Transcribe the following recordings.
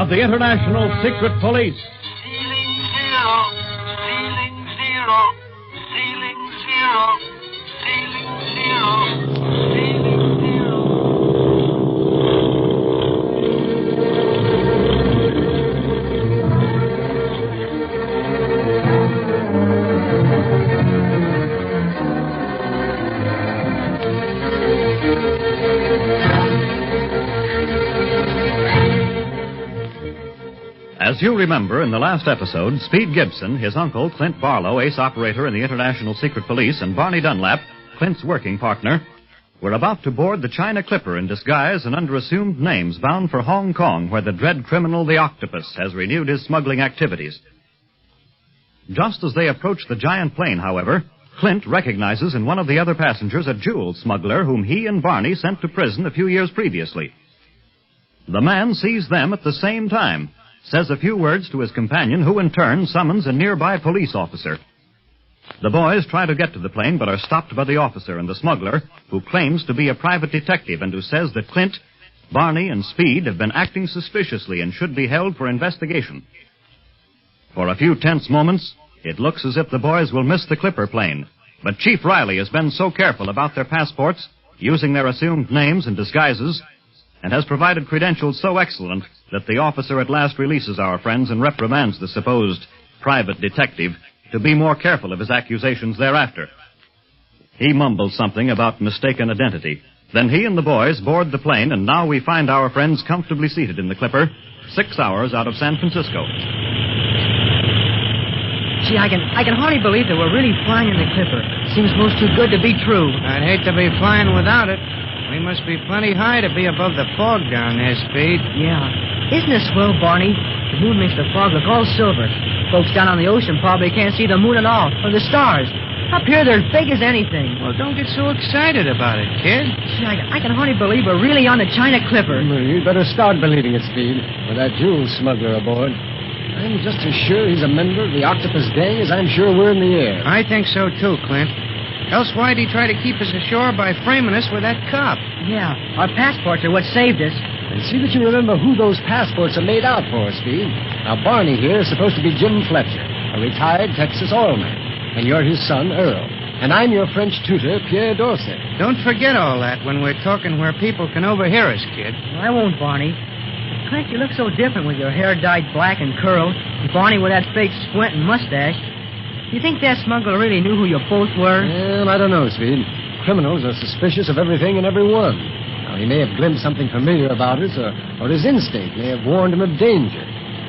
of the International Secret Police. Ceiling zero, ceiling zero, ceiling zero, ceiling zero, ceiling zero. As you remember, in the last episode, Speed Gibson, his uncle, Clint Barlow, ace operator in the International Secret Police, and Barney Dunlap, Clint's working partner, were about to board the China Clipper in disguise and under assumed names bound for Hong Kong, where the dread criminal, the Octopus, has renewed his smuggling activities. Just as they approach the giant plane, however, Clint recognizes in one of the other passengers a jewel smuggler whom he and Barney sent to prison a few years previously. The man sees them at the same time, says a few words to his companion, who in turn summons a nearby police officer. The boys try to get to the plane, but are stopped by the officer and the smuggler, who claims to be a private detective and who says that Clint, Barney, and Speed have been acting suspiciously and should be held for investigation. For a few tense moments, it looks as if the boys will miss the Clipper plane, but Chief Riley has been so careful about their passports, using their assumed names and disguises, and has provided credentials so excellent that the officer at last releases our friends and reprimands the supposed private detective to be more careful of his accusations thereafter. He mumbles something about mistaken identity. Then he and the boys board the plane, and now we find our friends comfortably seated in the Clipper, 6 hours out of San Francisco. Gee, I can hardly believe that we're really flying in the Clipper. Seems most too good to be true. I'd hate to be flying without it. We must be plenty high to be above the fog down there, Speed. Yeah. Isn't it swell, Barney? The moon makes the fog look all silver. Folks down on the ocean probably can't see the moon at all, or the stars. Up here, they're as big as anything. Well, don't get so excited about it, kid. Gee, I can hardly believe we're really on the China Clipper. You'd better start believing it, Speed, with that jewel smuggler aboard. I'm just as sure he's a member of the Octopus gang as I'm sure we're in the air. I think so, too, Clint. Else why'd he try to keep us ashore by framing us with that cop? Yeah, our passports are what saved us. And see that you remember who those passports are made out for, Speed. Now, Barney here is supposed to be Jim Fletcher, a retired Texas oilman. And you're his son, Earl. And I'm your French tutor, Pierre Dorset. Don't forget all that when we're talking where people can overhear us, kid. I won't, Barney. Clint, you look so different with your hair dyed black and curled, and Barney with that fake squint and mustache. You think that smuggler really knew who you both were? Well, I don't know, Speed. Criminals are suspicious of everything and everyone. Now, he may have glimpsed something familiar about us, or his instinct may have warned him of danger.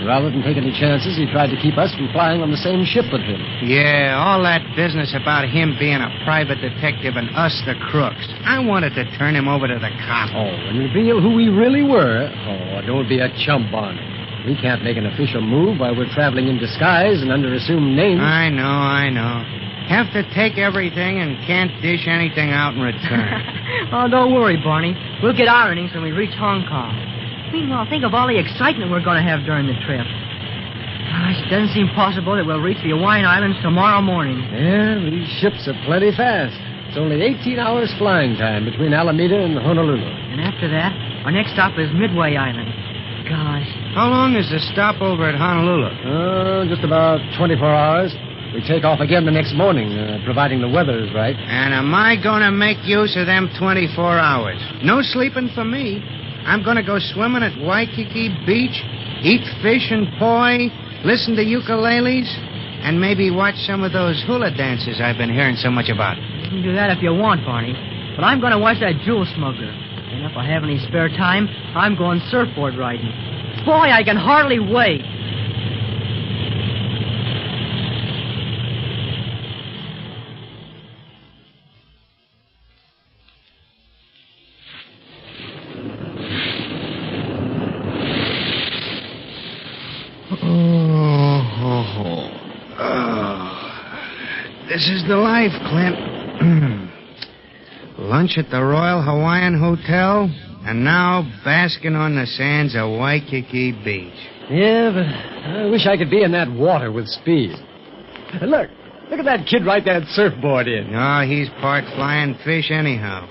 Rather than take any chances, he tried to keep us from flying on the same ship with him. Yeah, all that business about him being a private detective and us the crooks. I wanted to turn him over to the cop. Oh, and reveal who we really were? Oh, don't be a chump, Barney. We can't make an official move while we're traveling in disguise and under assumed names. I know. Have to take everything and can't dish anything out in return. Oh, don't worry, Barney. We'll get ironings when we reach Hong Kong. Meanwhile, think of all the excitement we're going to have during the trip. Gosh, it doesn't seem possible that we'll reach the Hawaiian Islands tomorrow morning. Yeah, these ships are plenty fast. It's only 18 hours flying time between Alameda and Honolulu. And after that, our next stop is Midway Island. Gosh. How long is the stopover at Honolulu? Just about 24 hours. We take off again the next morning, providing the weather is right. And am I going to make use of them 24 hours? No sleeping for me. I'm going to go swimming at Waikiki Beach, eat fish and poi, listen to ukuleles, and maybe watch some of those hula dances I've been hearing so much about. You can do that if you want, Barney. But I'm going to watch that jewel smuggler. And if I have any spare time, I'm going surfboard riding. Boy, I can hardly wait. This is the life, Clint. Lunch at the Royal Hawaiian Hotel, and now basking on the sands of Waikiki Beach. Yeah, but I wish I could be in that water with Speed. Look at that kid ride that surfboard in. No, he's part flying fish anyhow.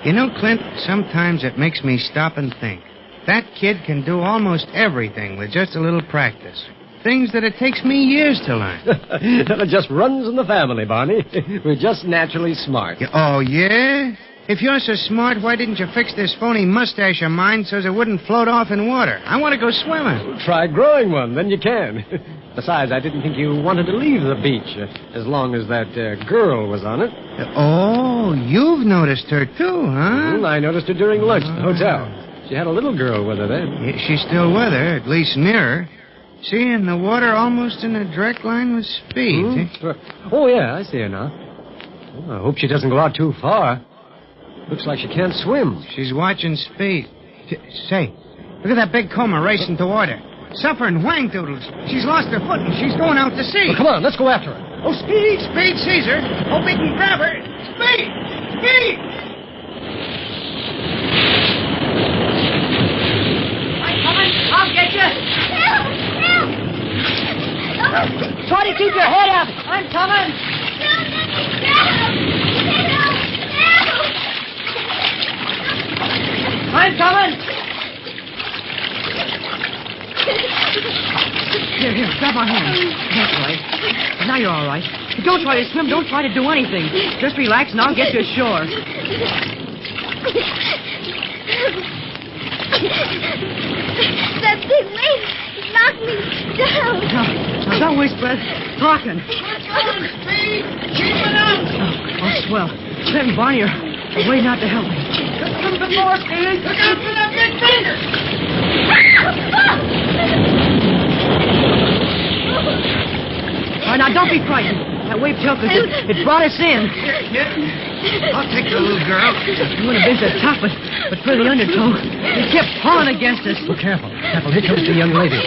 You know, Clint, sometimes it makes me stop and think. That kid can do almost everything with just a little practice. Things that it takes me years to learn. It just runs in the family, Barney. We're just naturally smart. Oh, yeah? If you're so smart, why didn't you fix this phony mustache of mine so it wouldn't float off in water? I want to go swimming. Try growing one, then you can. Besides, I didn't think you wanted to leave the beach as long as that girl was on it. Oh, you've noticed her too, huh? I noticed her during lunch at the hotel. She had a little girl with her then. Yeah, she's still with her, at least near her. See, in the water almost in a direct line with Speed. Oh, yeah, I see her now. Well, I hope she doesn't go out too far. Looks like she can't swim. She's watching Speed. Say, look at that big coma racing toward her. Suffering whang doodles. She's lost her foot and she's going out to sea. Well, come on, let's go after her. Oh, Speed! Speed sees her. Hope he can grab her. Speed! Speed! I'm coming. I'll get you. Help! Help! Try to keep your head up. I'm coming. Don't let me down! Help! Help! I'm coming. Here, grab my hand. That's right. Now you're all right. Don't try to swim. Don't try to do anything. Just relax and I'll get you ashore. That big wave knocked me down. Now don't waste breath talking. Speed! Keep it up! Oh, swell. Clint and Barney are waiting out to help me. Come some more, Speed! Look out for that big finger! All right, now don't be frightened. That wave tilted us. It brought us in. I'll take the little girl. You would have been so tough, but for the undertow, it kept pulling against us. Well, careful. Careful. Here comes the young lady.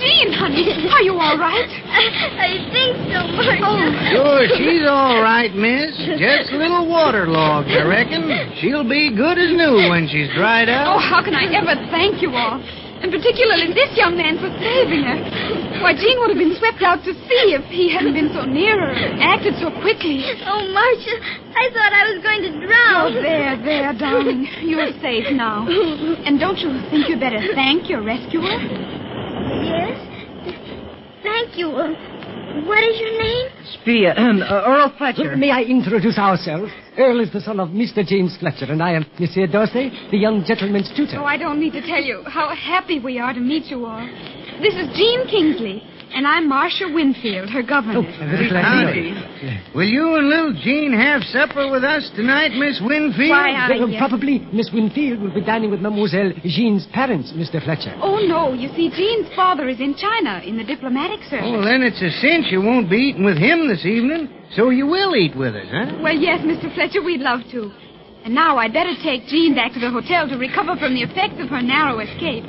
Jean, honey, are you all right? I think so, Marcia. Sure, she's all right, miss. Just a little waterlogged, I reckon. She'll be good as new when she's dried Oh, out. how can I ever thank you all? And particularly this young man for saving her. Why, Jean would have been swept out to sea if he hadn't been so near her and acted so quickly. Oh, Marcia, I thought I was going to drown. Oh, there, darling. You're safe now. And don't you think you'd better thank your rescuer? Yes? Thank you. What is your name? Earl Fletcher. May I introduce ourselves? Earl is the son of Mr. James Fletcher, and I am Monsieur Dorsey, the young gentleman's tutor. Oh, I don't need to tell you how happy we are to meet you all. This is Jean Kingsley, and I'm Marcia Winfield, her governess. I'm very glad to know you. Will you and little Jean have supper with us tonight, Miss Winfield? Why, Probably Miss Winfield will be dining with Mademoiselle Jean's parents, Mr. Fletcher. Oh, no. You see, Jean's father is in China in the diplomatic service. Oh, then it's a cinch you won't be eating with him this evening. So you will eat with us, huh? Well, yes, Mr. Fletcher, we'd love to. And now I'd better take Jean back to the hotel to recover from the effects of her narrow escape.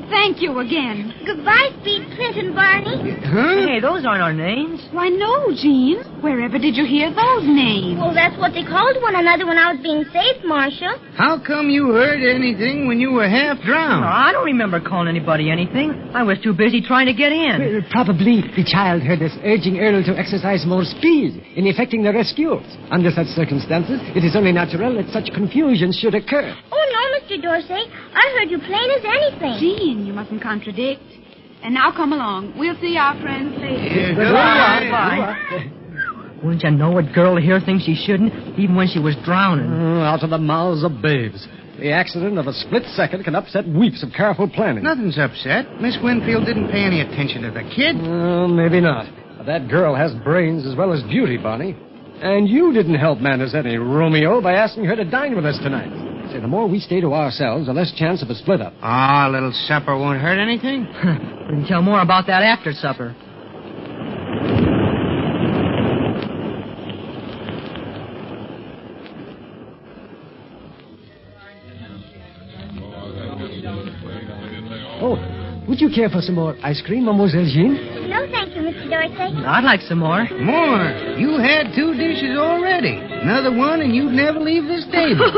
Thank you again. Goodbye, Speed, Clint, and Barney. Huh? Hey, those aren't our names. Why, no, Jean. Wherever did you hear those names? Well, that's what they called one another when I was being saved, Marcia. How come you heard anything when you were half drowned? No, I don't remember calling anybody anything. I was too busy trying to get in. Probably the child heard us urging Earl to exercise more speed in effecting the rescue. Under such circumstances, it is only natural that such confusion should occur. Oh, no, Mr. Dorsey. I heard you plain as anything. Jean, you mustn't contradict. And now come along. We'll see our friends later. Goodbye. Wouldn't you know a girl here thinks she shouldn't, even when she was drowning? Out of the mouths of babes. The accident of a split second can upset weeks of careful planning. Nothing's upset. Miss Winfield didn't pay any attention to the kid. Maybe not. But that girl has brains as well as beauty, Barney. And you didn't help Manners any Romeo by asking her to dine with us tonight. Say, the more we stay to ourselves, the less chance of a split-up. Ah, a little supper won't hurt anything. We can tell more about that after supper. Oh, would you care for some more ice cream, Mademoiselle Jean? No, thank you, Mr. Dorsey. I'd like some more. More. You had 2 dishes already. Another one, and you'd never leave this table.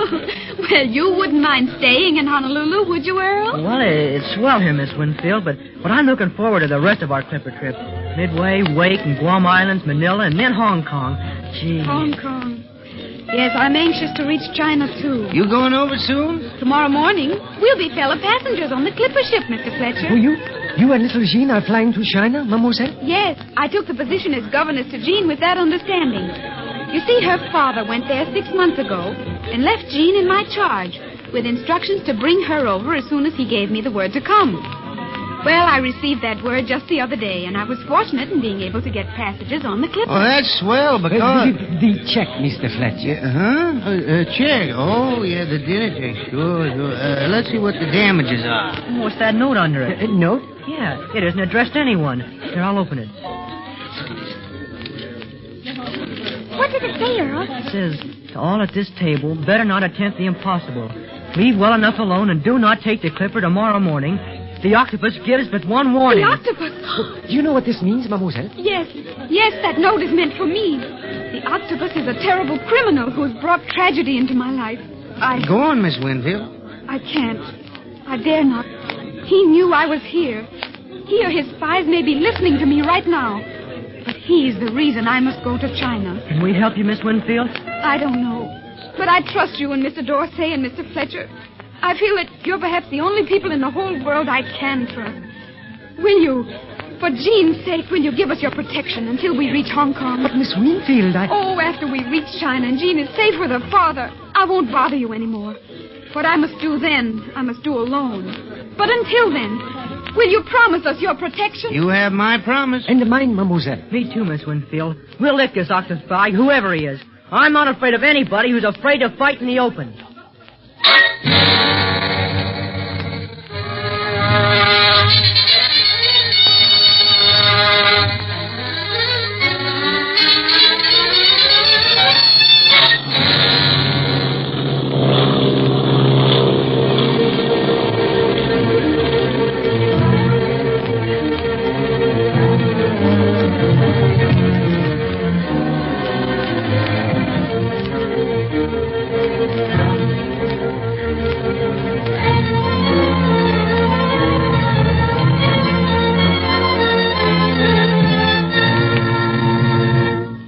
Well, you wouldn't mind staying in Honolulu, would you, Earl? Well, it's swell here, Miss Winfield, but I'm looking forward to the rest of our Clipper trip. Midway, Wake, and Guam Islands, Manila, and then Hong Kong. Gee. Hong Kong. Yes, I'm anxious to reach China, too. You going over soon? Tomorrow morning, we'll be fellow passengers on the clipper ship, Mr. Fletcher. Oh, you and little Jean are flying to China, mademoiselle? Yes, I took the position as governess to Jean with that understanding. You see, her father went there 6 months ago and left Jean in my charge with instructions to bring her over as soon as he gave me the word to come. Well, I received that word just the other day, and I was fortunate in being able to get passages on the clipper. Oh, that's swell, because... The check, Mr. Fletcher. Check. Oh, yeah, the dinner check. Sure. Let's see what the damages are. What's that note under it? Note? Yeah, it isn't addressed to anyone. Here, I'll open it. What does it say, Earl? It says, to all at this table, better not attempt the impossible. Leave well enough alone and do not take the clipper tomorrow morning. The Octopus gives but one warning. The Octopus? Do you know what this means, mademoiselle? Yes, that note is meant for me. The Octopus is a terrible criminal who has brought tragedy into my life. Go on, Miss Winfield. I can't. I dare not. He knew I was here. He or his spies may be listening to me right now. But he's the reason I must go to China. Can we help you, Miss Winfield? I don't know. But I trust you and Mr. Dorsey and Mr. Fletcher. I feel that you're perhaps the only people in the whole world I can trust. Will you, for Jean's sake, will you give us your protection until we reach Hong Kong? But, Miss Winfield, Oh, after we reach China and Jean is safe with her father, I won't bother you anymore. What I must do then, I must do alone. But until then, will you promise us your protection? You have my promise. And mine, mademoiselle. Me too, Miss Winfield. We'll lick this Octopus spy, whoever he is. I'm not afraid of anybody who's afraid to fight in the open.